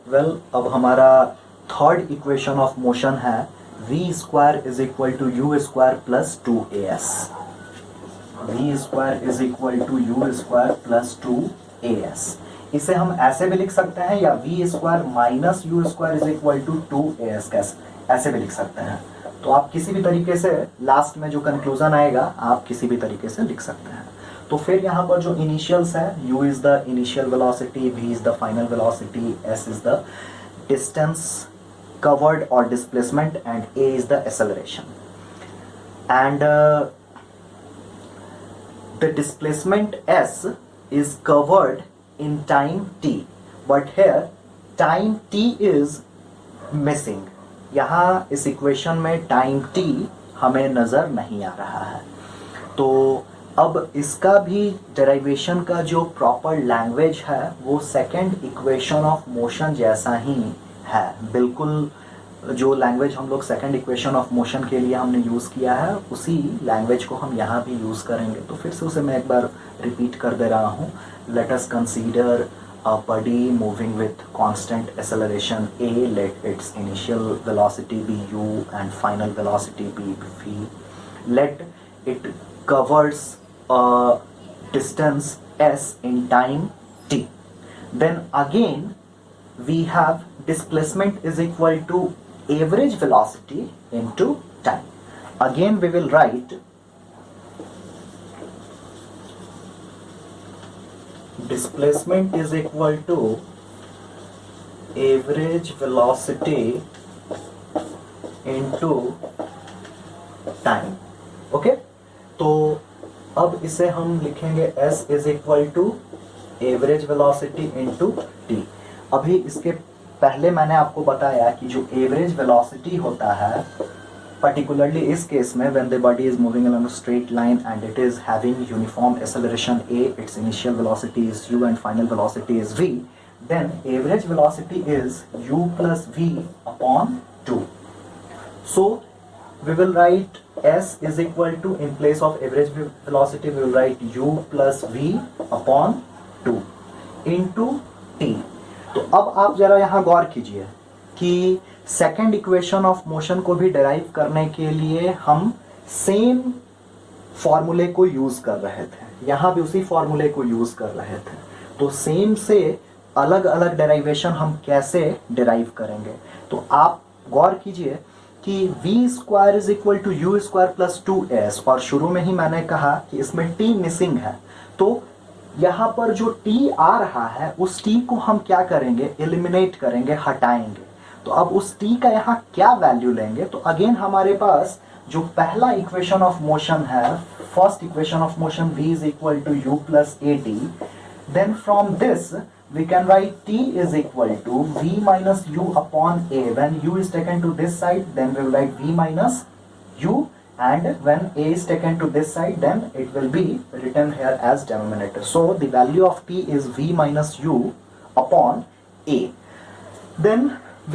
Well अब हमारा third equation of motion है v square is equal to u square plus 2as। v square is equal to u square plus 2as। इसे हम ऐसे भी लिख सकते हैं या v square minus u square is equal to 2as कैसे ऐसे भी लिख सकते हैं। तो आप किसी भी तरीके से लास्ट में जो कंक्लूजन आएगा आप किसी भी तरीके से लिख सकते हैं। तो फिर यहाँ पर जो इनिशियल्स है u is the initial velocity, v is the final velocity, s is the distance covered or displacement and a is the acceleration, and the displacement s is covered in time t, but here time t is missing। यहाँ इस equation में time t हमें नज़र नहीं आ रहा है। तो अब इसका भी डेरिवेशन का जो प्रॉपर लैंग्वेज है वो सेकेंड इक्वेशन ऑफ मोशन जैसा ही है। बिल्कुल जो लैंग्वेज हम लोग सेकेंड इक्वेशन ऑफ मोशन के लिए हमने यूज़ किया है उसी लैंग्वेज को हम यहाँ भी यूज़ करेंगे। तो फिर से उसे मैं एक बार रिपीट कर दे रहा हूँ। Let us consider a body moving with constant acceleration a, let its initial velocity be u and final velocity be v, let it covers a distance s in time t, then again we have displacement is equal to average velocity into time. Again we will write displacement is equal to average velocity into time। Okay, तो अब इसे हम लिखेंगे s is equal to average velocity into t। अभी इसके पहले मैंने आपको बताया कि जो एवरेज वेलोसिटी होता है particularly इस केस में when the body is moving along a straight line and it is having uniform acceleration a, its initial velocity is u and final velocity is v, then average velocity is u plus v upon 2। So we will write s is equal to, in place of average velocity we will write u plus v upon 2 into t। तो अब आप जरा यहाँ गौर कीजिए कि second equation of motion को भी डेराइव करने के लिए हम सेम फॉर्मूले को यूज कर रहे थे, यहाँ भी उसी फॉर्मूले को यूज कर रहे थे। तो सेम से अलग अलग डेराइवेशन हम कैसे डेराइव करेंगे। तो आप गौर कीजिए कि v square is equal to u square plus 2s, और शुरू में ही मैंने कहा कि इसमें t मिसिंग है। तो यहाँ पर जो t आ रहा है उस t को हम क्या करेंगे, एलिमिनेट करेंगे, हटाएंगे। तो अब उस t का यहाँ क्या वैल्यू लेंगे। तो अगेन हमारे पास जो पहला इक्वेशन ऑफ मोशन है, first equation of motion v is equal to u plus a t, then from this we can write t is equal to v minus u upon a। when u is taken to this side then we will write v minus u, and when a is taken to this side then it will be written here as denominator। so the value of t is v minus u upon a। then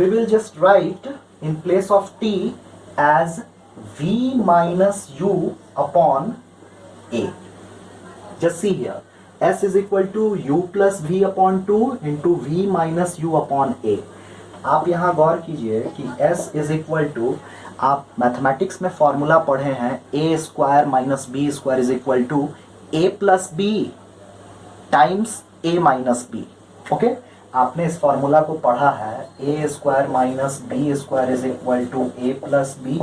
we will just write in place of t as v minus u upon a। just see here s is equal to u plus v upon 2 into v minus u upon a। आप यहाँ गौर कीजिए कि s is equal to, आप mathematics में formula पढ़े हैं a square minus B square is equal to a plus B times a minus B. Okay, आपने इस फॉर्मूला को पढ़ा है a square minus B square is equal to a plus B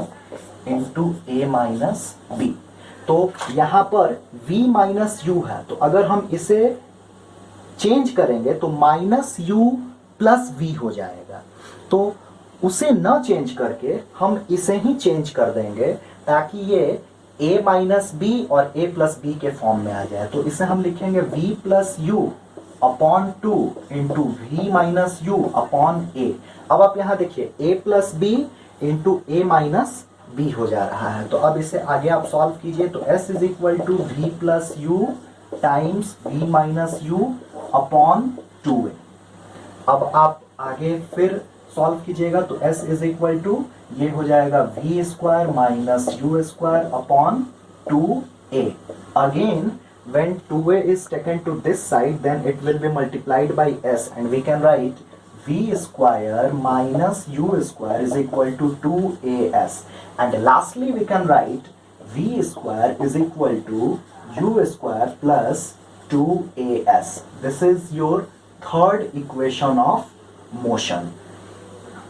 into a minus B. तो यहाँ पर v minus you है, तो अगर हम इसे चेंज करेंगे तो माइनस यू प्लस v हो जाएगा। तो उसे न चेंज करके हम इसे ही चेंज कर देंगे ताकि ये a माइनस बी और a प्लस बी के फॉर्म में आ जाए। तो इसे हम लिखेंगे v plus U upon 2 into V minus U upon a। अब आप यहाँ देखिए a plus B into a minus b हो जा रहा है। तो अब इसे आगे आप सॉल्व कीजिए। तो s is equal to v plus U times v minus U upon 2a। अब आप आगे फिर सॉल्व कीजिएगा तो s इज इक्वल टू ये हो जाएगा v square minus u square upon 2a। Again when 2a is taken to this side then it will be multiplied by s and we can write v square minus u square is equal to 2as, and lastly we can write v square is equal to u square plus 2as. This is your third equation of motion.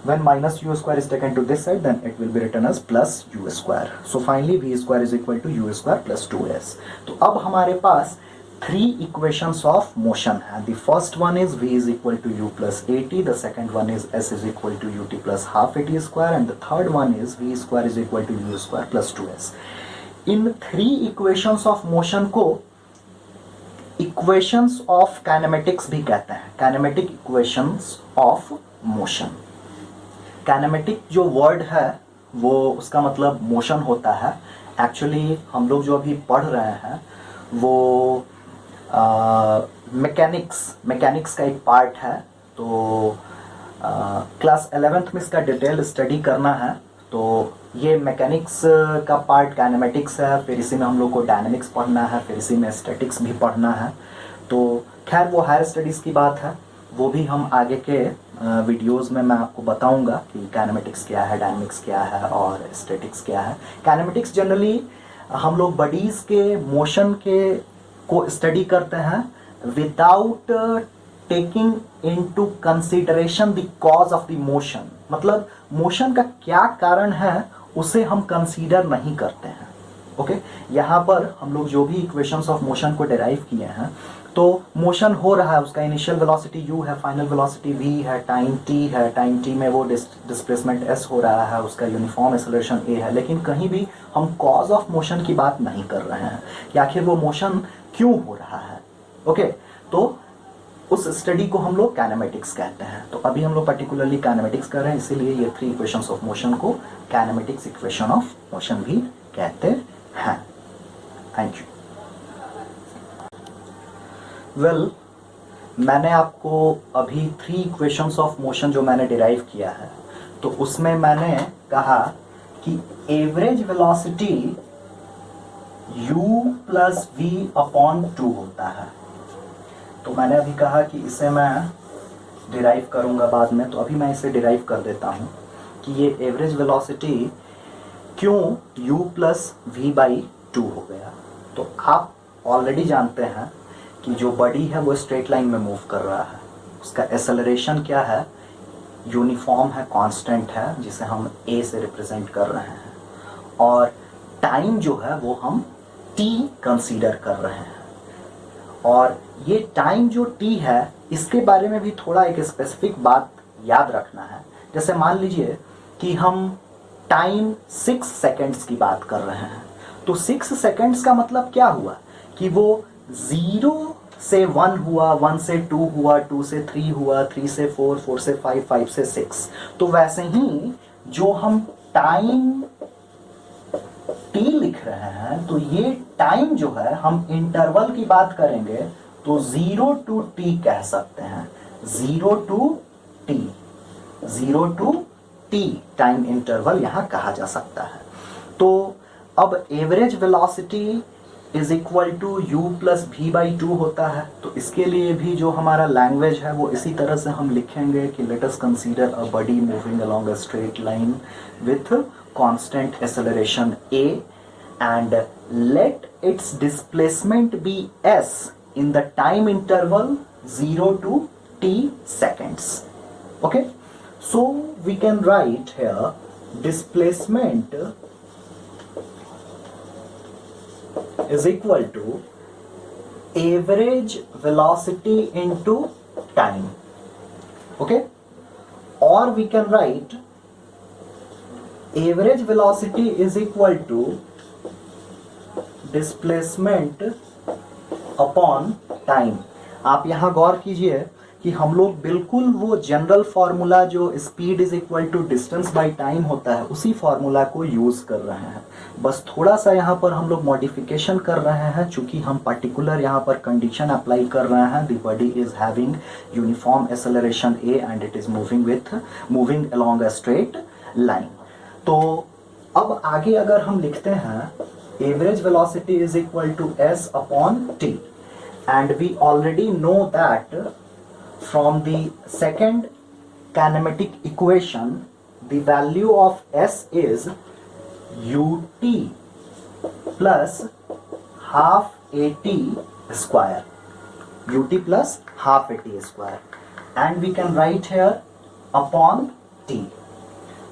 When minus u square is taken to this side, then it will be written as plus u square. So finally v square is equal to u square plus 2s. तो अब हमारे पास three equations of motion है. The first one is v is equal to u plus at, the second one is s is equal to ut plus half at square, and the third one is v square is equal to u square plus 2s. In three equations of motion को equations of kinematics भी कहते हैं. Kinematic equations of motion. Kinematic जो word है वो उसका मतलब motion होता है. एक्चुअली हम लोग जो अभी पढ़ रहे हैं वो मैकेनिक्स का एक पार्ट है. तो क्लास 11th में इसका डिटेल स्टडी करना है. तो ये मैकेनिक्स का पार्ट काइनेमेटिक्स है, फिर इसी में हम लोग को डायनेमिक्स पढ़ना है, फिर इसी में स्टैटिक्स भी पढ़ना है. तो खैर वो हायर स्टडीज़ की बात है, वो भी हम आगे के वीडियोस में मैं आपको बताऊंगा कि काइनेमेटिक्स क्या है, डायनेमिक्स क्या है और स्टैटिक्स क्या है. काइनेमेटिक्स जनरली हम लोग बॉडीज़ के मोशन के को स्टडी करते हैं without taking into consideration the cause of the motion. मतलब मोशन का क्या कारण है उसे हम कंसीडर नहीं करते हैं. ओके, यहाँ पर हम लोग जो भी इक्वेशंस ऑफ मोशन को डिराइव किए हैं, तो मोशन हो रहा है, उसका इनिशियल वेलोसिटी u है, फाइनल वेलोसिटी v है, टाइम t है, टाइम t में वो डिस्प्लेसमेंट s हो रहा है, उसका यूनिफॉर्म एक्सेलरेशन a है. लेकिन कहीं भी हम कॉज ऑफ मोशन की बात नहीं कर रहे हैं कि आखिर वो मोशन क्यों हो रहा है. ओके, तो उस स्टडी को हम लोग काइनेमेटिक्स कहते हैं. तो अभी हम लोग पर्टिकुलरली काइनेमेटिक्स कर रहे हैं, इसीलिए ये थ्री इक्वेशंस ऑफ मोशन को काइनेमेटिक्स इक्वेशन ऑफ मोशन भी कहते हैं. Thank you. वेल, मैंने आपको अभी थ्री इक्वेशंस ऑफ मोशन जो मैंने डिराइव किया है, तो उसमें मैंने कहा कि average velocity u plus v upon 2 होता है. तो मैंने अभी कहा कि इसे मैं डिराइव करूंगा बाद में, तो अभी मैं इसे डिराइव कर देता हूं कि ये एवरेज वेलोसिटी क्यों u प्लस v बाई 2 हो गया. तो आप ऑलरेडी जानते हैं कि जो बॉडी है वो स्ट्रेट लाइन में मूव कर रहा है, उसका एक्सेलरेशन क्या है, यूनिफॉर्म है, कांस्टेंट है, जिसे हम a से रिप्रेजेंट कर रहे हैं, और टाइम जो है वो हम t कंसीडर कर रहे हैं. और ये टाइम जो t है इसके बारे में भी थोड़ा एक स्पेसिफिक बात याद रखना है. जैसे मान लीजिए कि हम टाइम 6 सेकेंड्स की बात कर रहे हैं, तो 6 सेकेंड्स का मतलब क्या हुआ कि वो 0 से 1 हुआ, 1 से 2 हुआ, 2 से 3 हुआ, 3 से 4, 4 से 5, 5 से 6. तो वैसे ही जो हम टाइम t लिख रहे हैं, तो ये टाइम जो है हम इंटरवल की बात करेंगे तो 0 to t कह सकते हैं. 0 to t टाइम इंटरवल यहां कहा जा सकता है. तो अब average velocity is equal to u plus v by 2 होता है. तो इसके लिए भी जो हमारा लैंग्वेज है वो इसी तरह से हम लिखेंगे कि let us consider a body moving along a straight line with constant acceleration a and let its displacement be s in the time interval 0 to t seconds. Okay, so we can write here displacement is equal to average velocity into time. Okay, or we can write average velocity is equal to displacement upon time. आप यहाँ गौर कीजिए कि हम लोग बिल्कुल वो general formula जो speed is equal to distance by time होता है उसी फार्मूला को यूज कर रहे हैं. बस थोड़ा सा यहाँ पर हम लोग मॉडिफिकेशन कर रहे हैं, चूंकि हम पर्टिकुलर यहाँ पर कंडीशन अप्लाई कर रहे हैं. The body is having uniform acceleration a and it is moving along a straight line. तो अब आगे अगर हम लिखते हैं average velocity is equal to s upon t, and we already know that from the second kinematic equation, the value of s is ut plus half at square, ut plus half at square, and we can write here upon t.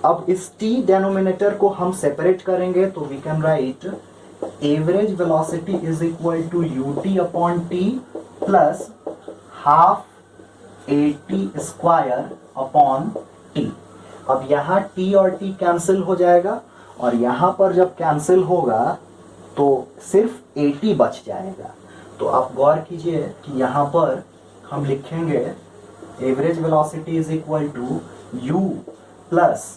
अब इस t denominator को हम separate करेंगे तो we can write average velocity is equal to ut upon t plus half at square upon t. अब यहाँ t और t cancel हो जाएगा और यहाँ पर जब कैंसिल होगा तो सिर्फ at बच जाएगा. तो आप गौर कीजिए कि यहाँ पर हम लिखेंगे average velocity is equal to u plus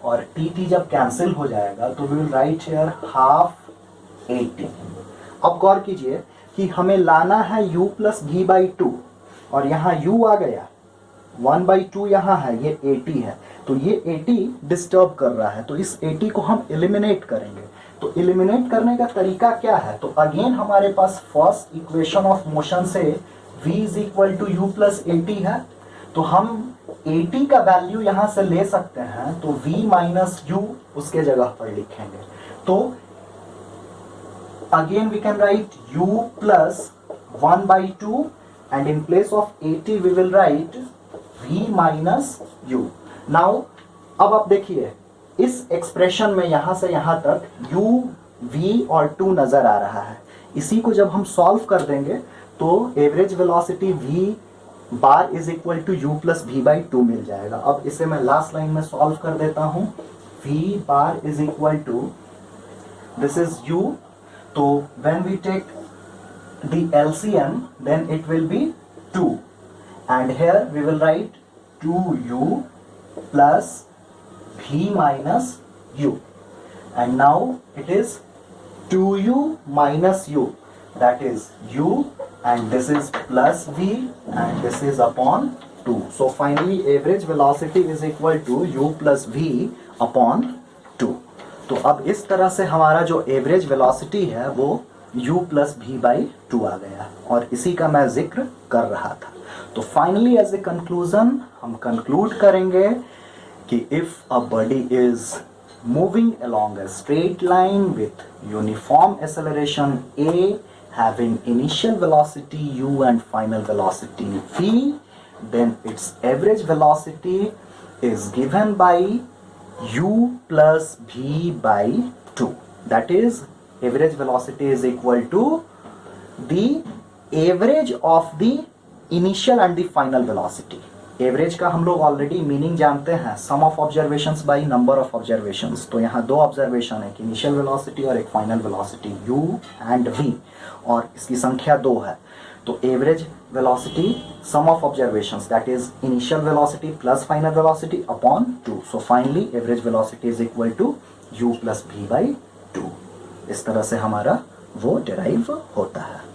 और टी जब कैंसिल हो जाएगा तो we will write here half at. अब गौर कीजिए कि हमें लाना है u plus v by two और यहाँ u आ गया 1/2 यहाँ है, ये at है, तो ये at डिस्टर्ब कर रहा है, तो इस at को हम एलिमिनेट करेंगे. तो एलिमिनेट करने का तरीका क्या है? तो अगेन हमारे पास फर्स्ट इक्वेशन ऑफ मोशन से v is equal to u plus at है, तो हम at का वैल्यू यहां से ले सकते हैं, तो v माइनस u उसके जगह पर लिखेंगे. तो again we can write u plus 1/2 and in place of at we will write v minus u. Now अब आप देखिए इस एक्सप्रेशन में यहां से यहां तक u, v और 2 नजर आ रहा है. इसी को जब हम सॉल्व कर देंगे तो average velocity v bar is equal to u plus v by 2 मिल जाएगा. अब इसे मैं लास्ट लाइन में सॉल्व कर देता हूं. v bar is equal to this is u, तो when we take the LCM then it will be 2 and here we will write 2u plus v minus u, and now it is 2u minus u, that is u, and this is plus v and this is upon 2. So finally average velocity is equal to u plus v upon 2. तो अब इस तरह से हमारा जो average velocity है वो u plus v by 2 आ गया और इसी का मैं जिक्र कर रहा था. तो फाइनली एज ए कंक्लूजन हम कंक्लूड करेंगे कि if a body is moving along a straight line with uniform acceleration a having initial velocity u and final velocity v, then its average velocity is given by u plus v by 2. That is, average velocity is equal to the average of the initial and the final velocity. Average का हम लोग already meaning जानते हैं, sum of observations by number of observations. तो यहाँ दो observation है, एक इनिशियल वेलोसिटी और एक final velocity u and v, और इसकी संख्या 2 है. तो average velocity sum of observations that is initial velocity plus final velocity upon 2. So finally average velocity is equal to u plus v by 2. इस तरह से हमारा वो डिराइव होता है.